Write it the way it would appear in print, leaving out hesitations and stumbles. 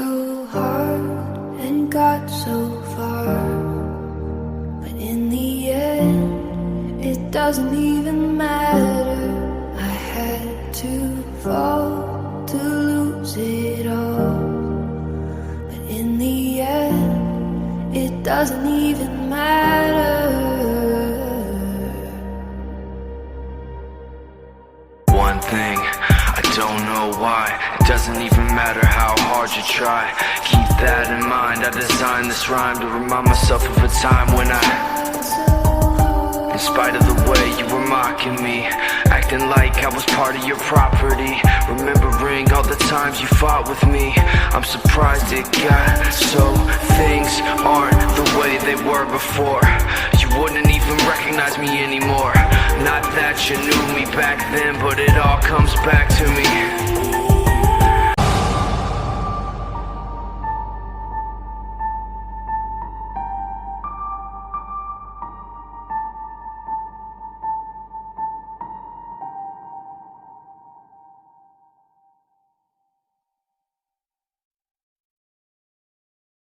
so hard and got so far, but in the end, it doesn't even matter. I had to fall to lose it all, but in the end, it doesn't even matter. One thing, I don't know why. It doesn't even matter how hard you try. Keep that in mind. I designed this rhyme to remind myself of a time when in spite of the way you were mocking me, acting like I was part of your property, remembering all the times you fought with me, I'm surprised it got so things aren't the way they were before. You wouldn't even recognize me anymore. Not that you knew me back then, but it all comes back to me.